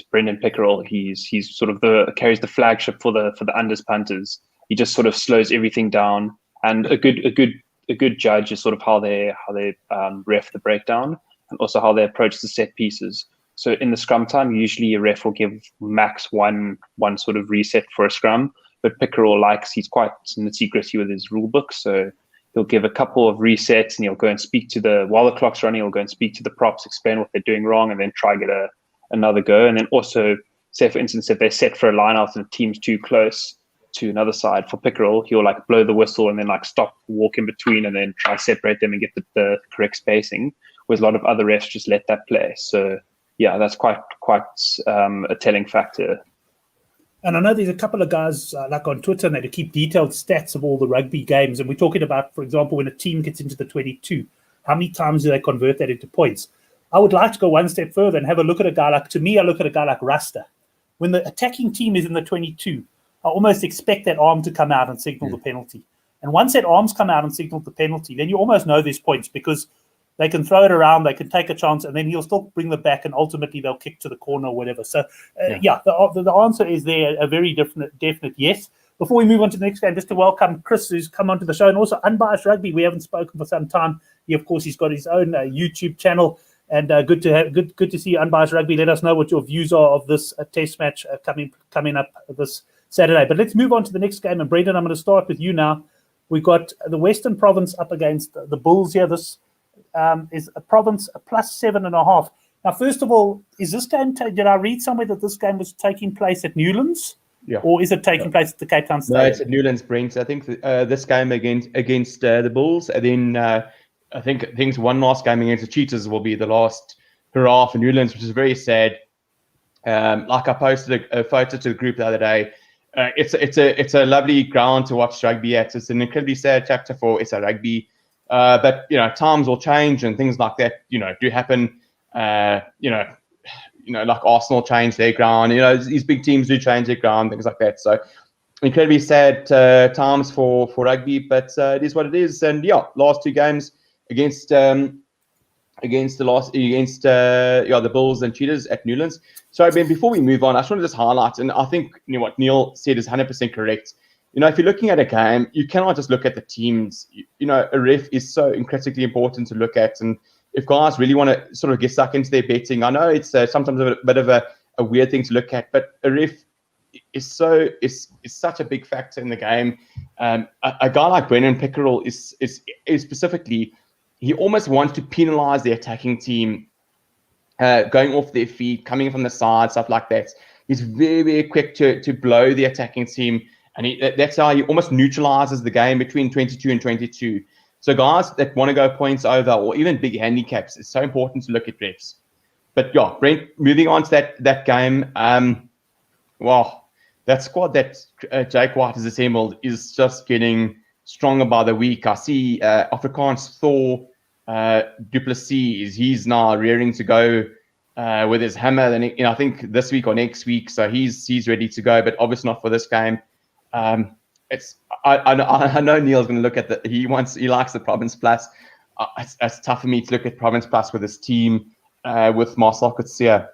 Brendan Pickerel. He's sort of carries the flagship for the unders punters. He just sort of slows everything down. And a good judge is sort of how they ref the breakdown and also how they approach the set pieces. So in the scrum time, usually a ref will give max one sort of reset for a scrum, but Pickerel he's quite nitty-gritty with his rule book. So he'll give a couple of resets and he'll go and speak to while the clock's running, he'll go and speak to the props, explain what they're doing wrong, and then try get another go. And then also, say for instance, if they're set for a line out and the team's too close to another side, for Pickerel, he'll blow the whistle and then stop, walk in between, and then try to separate them and get the correct spacing. Whereas a lot of other refs just let that play. So yeah, that's quite a telling factor. And I know there's a couple of guys on Twitter and they keep detailed stats of all the rugby games, and we're talking about, for example, when a team gets into the 22, how many times do they convert that into points? I would like to go one step further and have a look at a guy I look at a guy like Rasta. When the attacking team is in the 22, I almost expect that arm to come out and signal the penalty. And once that arm's come out and signaled the penalty, then you almost know there's points because they can throw it around, they can take a chance, and then he'll still bring them back, and ultimately they'll kick to the corner or whatever. So, the answer is there, a very definite yes. Before we move on to the next game, just to welcome Chris, who's come onto the show, and also Unbiased Rugby. We haven't spoken for some time. He, of course, he's got his own YouTube channel. And good to see Unbiased Rugby. Let us know what your views are of this test match coming up this Saturday. But let's move on to the next game. And Brendan, I'm going to start with you now. We've got the Western Province up against the Bulls here. This is a Province a +7.5. Now, first of all, is this game? Did I read somewhere that this game was taking place at Newlands? Yeah. Or is it taking place at the Cape Town Stadium? No, it's at Newlands, Brent. I think this game against the Bulls, and then I think one last game against the Cheetahs will be the last hurrah for Newlands, which is very sad. Like I posted a photo to the group the other day. It's a lovely ground to watch rugby at. It's an incredibly sad chapter for SA Rugby, but times will change and things like that do happen. Like Arsenal changed their ground. These big teams do change their ground, things like that. So incredibly sad times for rugby, but it is what it is. And last two games against the Bulls and Cheetahs at Newlands. So Ben, before we move on, I just want to highlight, and I think what Neil said is 100% correct. If you're looking at a game, you cannot just look at the teams. A ref is so critically important to look at, and if guys really want to sort of get stuck into their betting, I know it's sometimes a bit of a weird thing to look at, but a ref is such a big factor in the game. A guy like Brendan Pickerel is specifically, he almost wants to penalize the attacking team, going off their feet, coming from the side, stuff like that. He's very, very quick to blow the attacking team, and that's how he almost neutralizes the game between 22 and 22. So guys that want to go points over or even big handicaps, it's so important to look at refs. But Brent, moving on to that game, that squad that Jake White has assembled is just getting stronger by the week. I see Afrikaans Thor du Plessis, he's now rearing to go with his hammer. And I think this week or next week, so he's ready to go, but obviously not for this game. I know Neil's going to look at he likes the Province Plus. It's tough for me to look at Province Plus with his team, with Marcel Coetzee,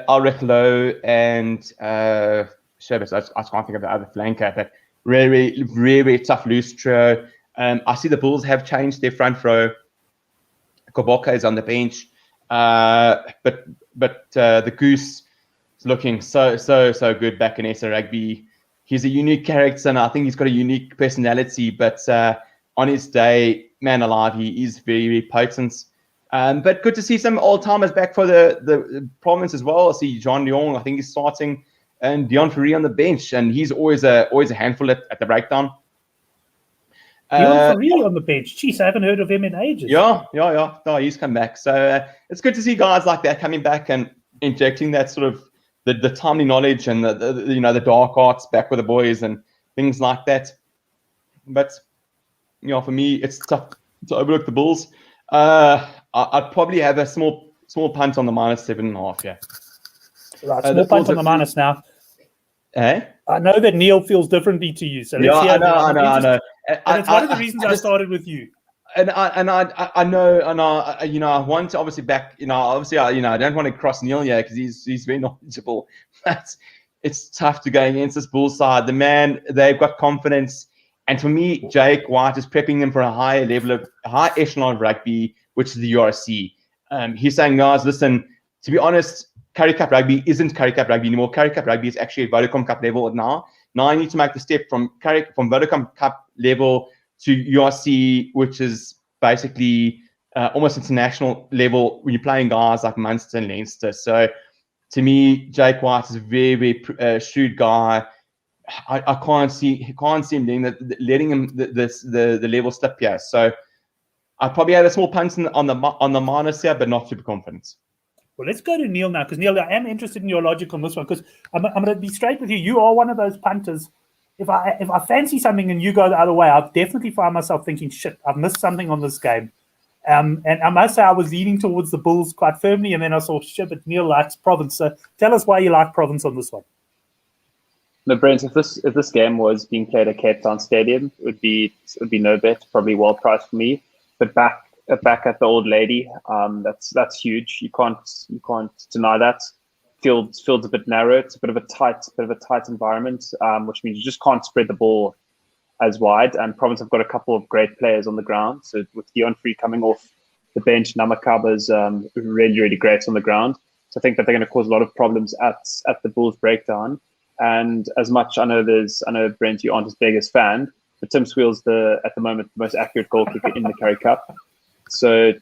Ulrich Lowe, and Sherbet. I can't think of the other flanker, but really, really tough loose trio. I see the Bulls have changed their front row. Koboka is on the bench, but the Goose is looking so good back in SA Rugby. He's a unique character, and I think he's got a unique personality. But on his day, man alive, he is very, very potent. But good to see some old timers back for the province as well. I see John Leong, I think he's starting, and Dion Ferry on the bench, and he's always a handful at the breakdown. Dion Ferry on the bench. Jeez, I haven't heard of him in ages. Yeah. No, he's come back. So it's good to see guys like that coming back and injecting that sort of the timely knowledge and the dark arts back with the boys and things like that. But for me, it's tough to overlook the Bulls. I'd probably have a small punt on the -7.5. Yeah. Right, small punt on the minus now. Eh? I know that Neil feels differently to you, so let's I know. And it's one of the reasons I started with you. And I know, I want to obviously back, I don't want to cross Neil here because he's very knowledgeable. But it's tough to go against this Bull side. The man, they've got confidence, and for me, Jake White is prepping them for a high echelon of rugby, which is the URC. He's saying, guys, listen, to be honest, Currie Cup rugby isn't Currie Cup rugby anymore. Currie Cup rugby is actually at Vodacom Cup level now. Now I need to make the step from Vodacom Cup level to URC, which is basically almost international level when you're playing guys like Munster and Leinster. So to me, Jake White is a very, very shrewd guy. I can't see him letting him the level slip here. So I probably had a small punt on the minus here, but not super confident. Well, let's go to Neil now, because Neil, I am interested in your logic on this one, because I'm going to be straight with you. You are one of those punters. If I fancy something and you go the other way, I'll definitely find myself thinking, shit, I've missed something on this game. And I must say I was leaning towards the Bulls quite firmly, and then I saw, shit, but Neil likes Province. So tell us why you like Province on this one. No, Brent, if this game was being played at Cape Town Stadium, it would be no bet, probably well priced for me. But back at the Old Lady, that's huge. You can't deny that. Field's a bit narrow. It's a bit of a tight environment, which means you just can't spread the ball as wide. And Province have got a couple of great players on the ground. So with Dion Free coming off the bench, Namakaba's really, really great on the ground. So I think that they're going to cause a lot of problems at the Bulls breakdown. And as much I know Brent, you aren't his biggest fan, but Tim Sweel's at the moment the most accurate goal kicker in the Currie Cup. So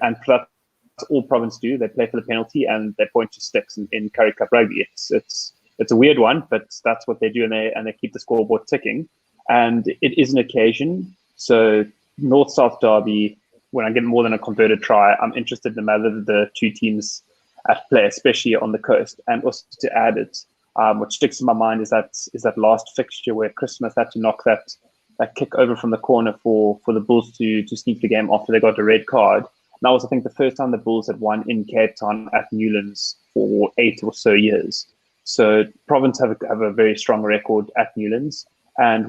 and that's all Province do. They play for the penalty and they point to sticks in Currie Cup rugby. It's a weird one, but that's what they do, and they keep the scoreboard ticking. And it is an occasion. So North-South derby, when I get more than a converted try, I'm interested no matter the two teams at play, especially on the coast. And also to add it, what sticks in my mind is that last fixture where Chris Smith had to knock that kick over from the corner for the Bulls to sneak the game after they got a red card. And that was, I think, the first time the Bulls had won in Cape Town at Newlands for 8 or so years. So Province have a very strong record at Newlands. And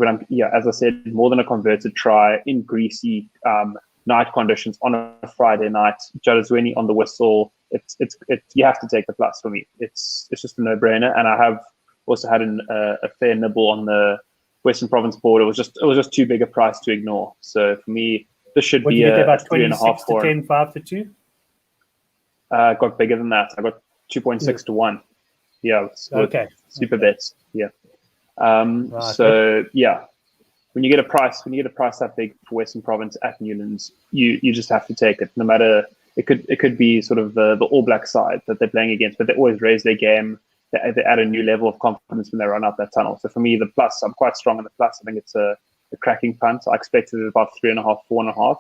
as I said, more than a converted try in greasy night conditions on a Friday night, Jalazweni on the whistle, you have to take the plus for me. It's just a no-brainer. And I have also had a fair nibble on the Western Province board. It was just too big a price to ignore. So for me, this should be a about 3.5 to 10, 5 to 2. I got bigger than that. I got 2.6 to 1. Yeah, okay. Super bets. Yeah. Right. So yeah, when you get a price that big for Western Province at Newlands, you just have to take it. No matter it could be sort of the All Black side that they're playing against, but they always raise their game. They add a new level of confidence when they run out that tunnel. So for me, the plus, I'm quite strong on the plus. I think it's a cracking punt. I expected it about 3.5, 4.5.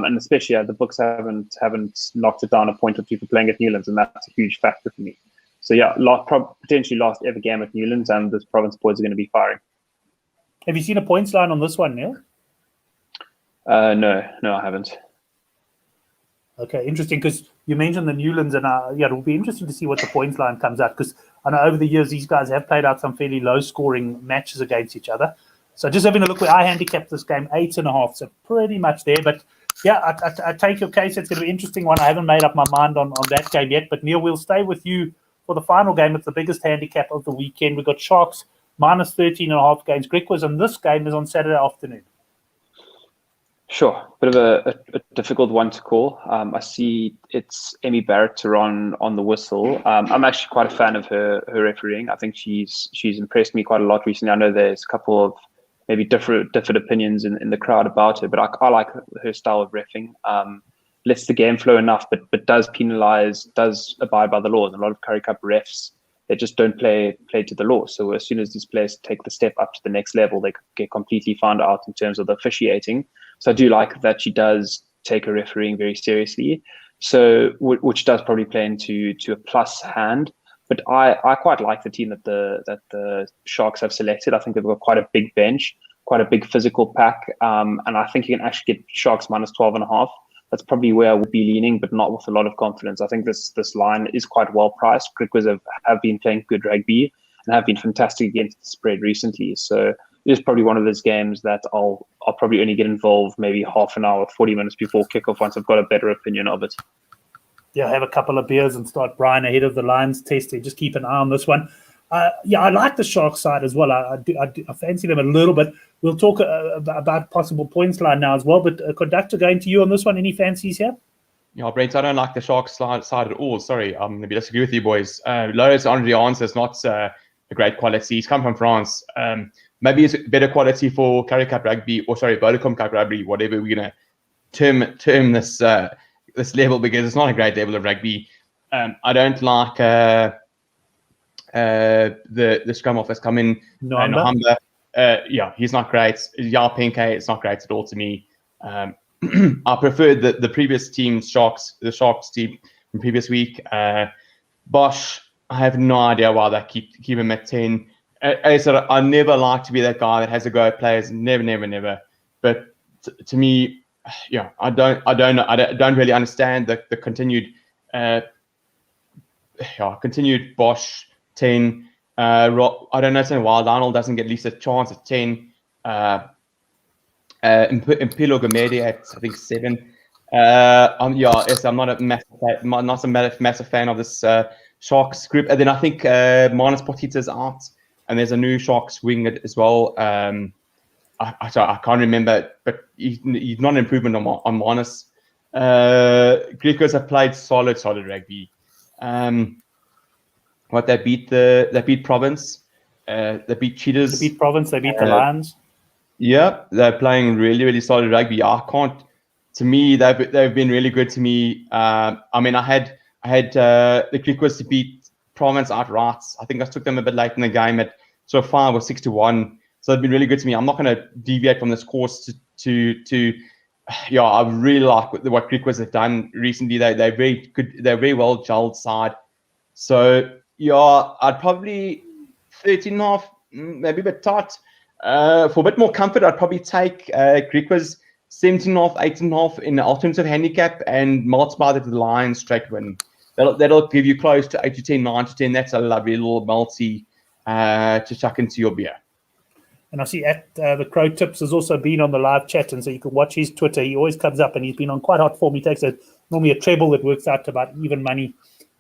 And especially the books haven't knocked it down a point or two for playing at Newlands, and that's a huge factor for me. So yeah, potentially last ever game at Newlands, and this Province boys are going to be firing. Have you seen a points line on this one, Neil? No, I haven't. Okay, interesting, because you mentioned the Newlands, and it'll be interesting to see what the points line comes out, because I know over the years these guys have played out some fairly low-scoring matches against each other. So just having a look where I handicapped this game, 8.5, so pretty much there. But yeah, I take your case. It's going to be an interesting one. I haven't made up my mind on that game yet. But Neil, we'll stay with you for the final game. It's the biggest handicap of the weekend. We've got Sharks minus 13.5 against Griquas, and this game is on Saturday afternoon. Sure, bit of a difficult one to call. I see it's Emmy Barrett to run on the whistle. I'm actually quite a fan of her refereeing. I think she's impressed me quite a lot recently. I know there's a couple of maybe different opinions in the crowd about her, but I like her style of reffing. Lets the game flow enough, but does penalise, does abide by the laws. A lot of Currie Cup refs, they just don't play to the law. So as soon as these players take the step up to the next level, they get completely found out in terms of the officiating. So I do like that she does take her refereeing very seriously. So which does probably play into a plus hand. But I quite like the team that the Sharks have selected. I think they've got quite a big bench, quite a big physical pack, and I think you can actually get Sharks minus 12.5. That's probably where I would be leaning, but not with a lot of confidence. I think this line is quite well priced. Griquas have been playing good rugby and have been fantastic against the spread recently. So it is probably one of those games that I'll probably only get involved maybe half an hour, 40 minutes before kickoff once I've got a better opinion of it. Yeah, have a couple of beers and start Brian ahead of the Lions test. Just keep an eye on this one. I like the Sharks side as well. I fancy them a little bit. We'll talk about possible points line now as well. But conductor, going to you on this one. Any fancies here? Yeah, Brent, I don't like the Sharks side at all. Sorry, I'm going to disagree with you boys. Loris Andrians is not a great quality. He's come from France. Maybe it's better quality for Currie Cup rugby, or sorry, Vodacom Cup rugby, whatever we're going to term this level, because it's not a great level of rugby. I don't like the scrum off that's come in. Nohamba. Yeah, he's not great. Yao Penke, it's not great at all to me. I preferred the previous team, the Sharks team from previous week. Bosch, I have no idea why they keep him at 10. I never like to be that guy that has a go at players. Never. But to me, yeah, I don't know. I don't really understand the continued Bosch 10. I don't know why Lionel doesn't get at least a chance at 10. Impilo Gomedi at I think 7. I'm not a massive fan of this Sharks group. And then I think Manus Potita's out, and there's a new Sharks wing as well. I can't remember, but he's not an improvement on Manus. Griquas have played solid rugby. What they beat Province, they beat Cheetahs, They beat Province, they beat the Lions. Yeah, they're playing really solid rugby. I can't. To me, they've been really good to me. I mean, I had the Griquas to beat Province outright. I think I took them a bit late in the game at sort of 5 or 6-1. So they've been really good to me. I'm not going to deviate from this course to yeah. I really like what Griquas have done recently. They're very good. They're very well gelled side. So yeah, I'd probably 13.5, maybe a bit tight. For a bit more comfort, I'd probably take Griquas 17.5, 18.5 in the alternative handicap and multiply that to the Lions straight win. That'll give you close to 8 to 10, 9 to 10. That's a lovely little multi to chuck into your beer. And I see at the Crow Tips has also been on the live chat, and so you can watch his Twitter. He always comes up, and he's been on quite hot form. He takes normally a treble that works out to about even money,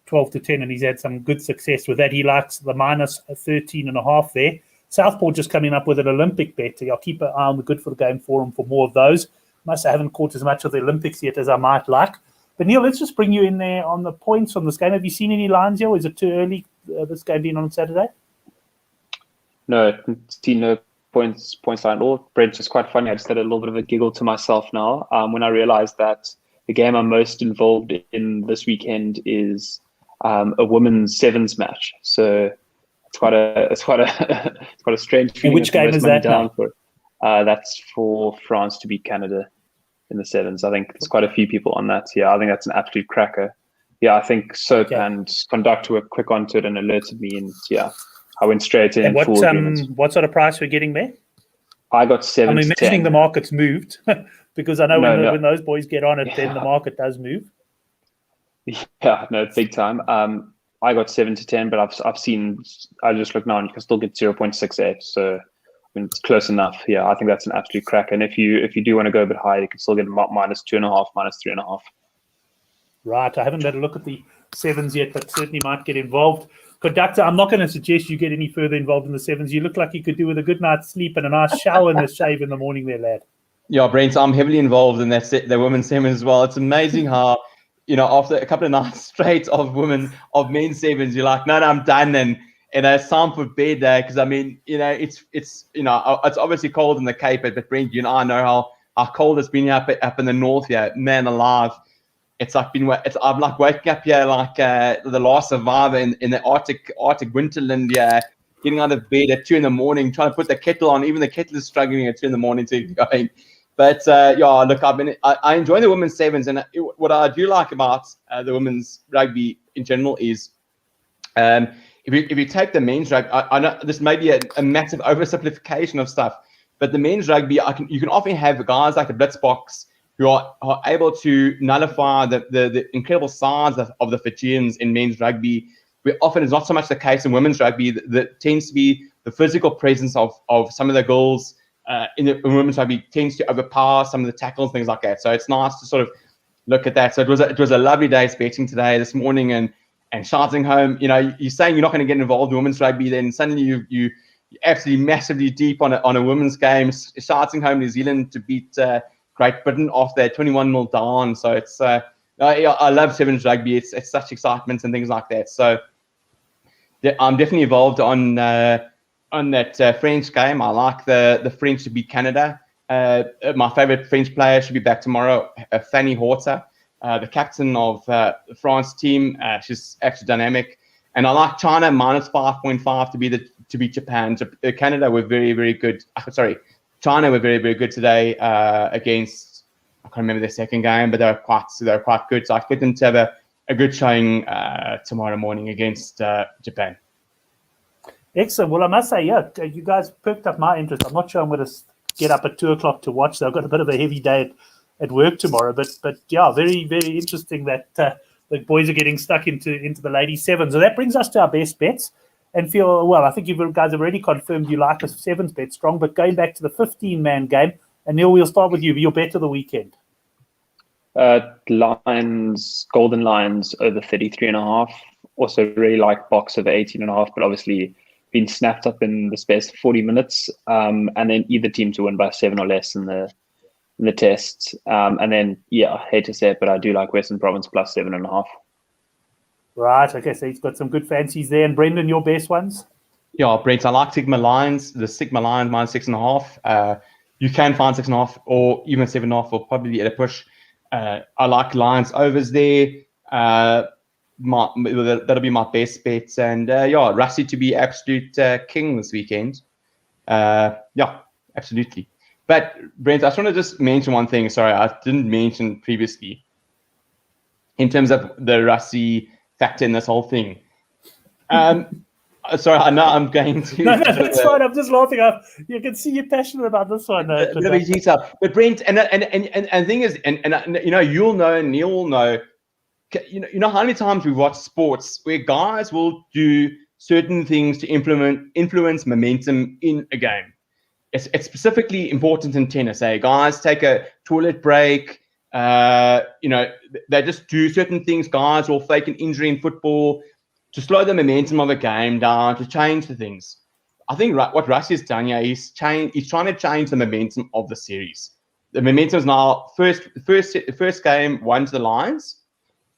12 to 10, and he's had some good success with that. He likes the minus 13.5 there. Southport just coming up with an Olympic bet. I'll keep an eye on the Good for the Game forum for more of those. I haven't caught as much of the Olympics yet as I might like. But Neil, let's just bring you in there on the points on this game. Have you seen any lines here, or is it too early, this game being on Saturday? No, seen no points line at all. Brent, it's quite funny. I just had a little bit of a giggle to myself now when I realized that the game I'm most involved in this weekend is a women's sevens match. So it's quite a strange feeling. And which game is that now? That's for France to beat Canada in the sevens. I think there's quite a few people on that. Yeah, I think that's an absolute cracker. Yeah, I think Soap and Conductor were quick onto it and alerted me, and yeah, I went straight in. And what sort of price we're getting there? I got 7 I'm to 10. imagining the market's moved because I know when those boys get on it, then the market does move. Yeah, no, big time. I got 7 to 10, but I've seen. I just look now, and you can still get 0.68. So I mean, it's close enough. Yeah, I think that's an absolute cracker. And if you do want to go a bit higher, you can still get minus 2.5, minus 3.5. Right. I haven't had a look at the sevens yet, but certainly might get involved. Conductor, I'm not going to suggest you get any further involved in the sevens. You look like you could do with a good night's sleep and a nice shower and a shave in the morning there, lad. Yeah, Brent, I'm heavily involved in the women's sevens as well. It's amazing how, after a couple of nights straight of men's sevens, you're like, no, I'm done. And it's time for bed day. Because, I mean, it's obviously cold in the Cape, but Brent, you and I know how cold it's been up in the north here. Man alive. It's like I'm like waking up here like the last survivor in the Arctic winterland, getting out of bed at 2 a.m, trying to put the kettle on. Even the kettle is struggling at 2 a.m to get going. But look, I enjoy the women's sevens, and what I do like about the women's rugby in general is if you take the men's rugby, I know this may be a massive oversimplification of stuff, but the men's rugby, you can often have guys like the Blitzboks who are able to nullify the incredible size of the Fijians in men's rugby. Where often it's not so much the case in women's rugby. That tends to be the physical presence of some of the girls in women's rugby tends to overpower some of the tackles, things like that. So it's nice to sort of look at that. So it was a lovely day betting this morning and shouting home. You're saying you're not going to get involved in women's rugby, then suddenly you absolutely massively deep on a women's game, shouting home New Zealand to beat Great Britain off their 21-0 down. So it's I love sevens rugby. It's such excitement and things like that. So I'm definitely involved on that French game. I like the French to beat Canada. My favorite French player should be back tomorrow, Fanny Horta, the captain of the France team. She's actually dynamic. And I like China minus 5.5 to beat Japan. Canada were very, very good. China were very, very good today against, I can't remember their second game, but they were quite good. So I expect them to have a good showing tomorrow morning against Japan. Excellent. Well, I must say, you guys perked up my interest. I'm not sure I'm going to get up at 2 o'clock to watch. So I've got a bit of a heavy day at work tomorrow. But yeah, very, very interesting that the boys are getting stuck into the ladies' sevens. So that brings us to our best bets. And I think you guys have already confirmed you like a sevens bet strong, but going back to the 15-man game, and Neil, we'll start with you. Your bet of the weekend. Lions, Golden Lions over 33.5. Also really like Box over 18.5, but obviously been snapped up in the space of 40 minutes, and then either team to win by 7 or less in the tests. And then, yeah, I hate to say it, but I do like Western Province plus 7.5. Right. Okay. So he's got some good fancies there. And Brendan, your best ones? Yeah, Brent, I like Sigma Lions. The Sigma Lions minus 6.5. You can find 6.5 or even 7.5 or probably at a push. I like Lions overs there. That'll be my best bets. And yeah, Rassie to be absolute king this weekend. Yeah, absolutely. But Brent, I just want to just mention one thing. Sorry, I didn't mention previously. In terms of the Rassie factor in this whole thing. Sorry, I know I'm going to. No, that's fine. I'm just laughing. You can see you're passionate about this one. But Brent, and the thing is, and you know, you'll know, and Neil will know. You know how many times we watch sports where guys will do certain things to influence momentum in a game. It's specifically important in tennis. Guys take a toilet break. You know, they just do certain things. Guys will fake an injury in football to slow the momentum of a game down, to change the things. I think what Rassie has done here, he's trying to change the momentum of the series. The momentum is now first game won to the Lions.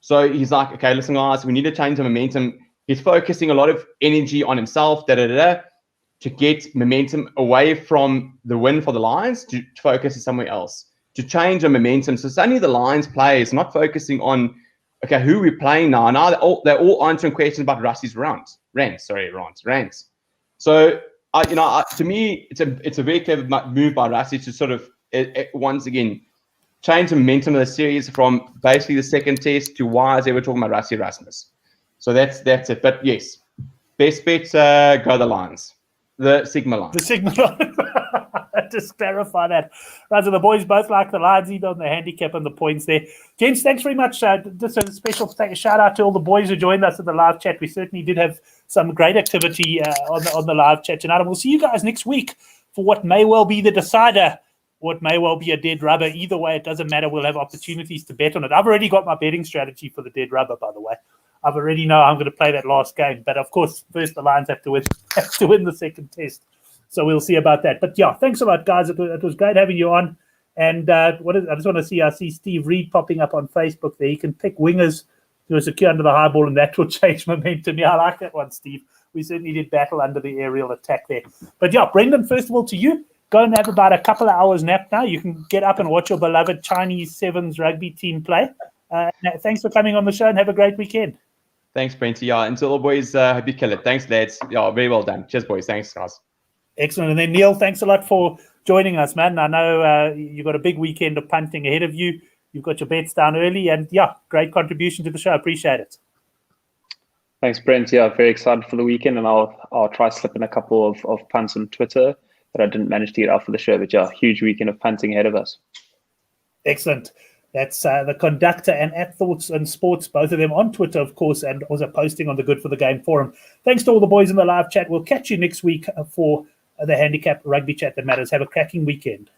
So he's like, okay, listen, guys, we need to change the momentum. He's focusing a lot of energy on himself, to get momentum away from the win for the Lions to focus somewhere else, to change the momentum. So suddenly the Lions players not focusing on, okay, who are we playing now? Now they're all answering questions about Rassie's rants. So, to me, it's a very clever move by Rassie to sort of once again change the momentum of the series from basically the second test to why is they were talking about Rassie Erasmus. So that's it. But yes, best bets go the Lions, the Sigma Lions. The Sigma Lions. Just clarify that. Right, so the boys both like the Lions, either on the handicap and the points there. James, thanks very much. Just a special shout out to all the boys who joined us in the live chat. We certainly did have some great activity on the live chat tonight. And we'll see you guys next week for what may well be the decider, what may well be a dead rubber. Either way, it doesn't matter. We'll have opportunities to bet on it. I've already got my betting strategy for the dead rubber, by the way. I've already know I'm going to play that last game. But of course, first the Lions have to win the second test. So we'll see about that. But yeah, thanks a lot, guys. It was great having you on. And I just want to see, I see Steve Reed popping up on Facebook there. You can pick wingers who are secure under the high ball, and that will change momentum. Yeah, I like that one, Steve. We certainly did battle under the aerial attack there. But yeah, Brendan, first of all, to you, go and have about a couple of hours nap now. You can get up and watch your beloved Chinese Sevens rugby team play. Thanks for coming on the show and have a great weekend. Thanks, Brent. Yeah, until all boys, hope you kill it. Thanks, lads. Yeah, very well done. Cheers, boys. Thanks, guys. Excellent. And then, Neil, thanks a lot for joining us, man. I know you've got a big weekend of punting ahead of you. You've got your bets down early. And, yeah, great contribution to the show. Appreciate it. Thanks, Brent. Yeah, very excited for the weekend. And I'll try slip in a couple of punts on Twitter that I didn't manage to get out for the show. But, yeah, huge weekend of punting ahead of us. Excellent. That's the conductor and at Thoughts and Sports, both of them on Twitter, of course, and also posting on the Good for the Game forum. Thanks to all the boys in the live chat. We'll catch you next week for the Handicap Rugby Chat That Matters. Have a cracking weekend.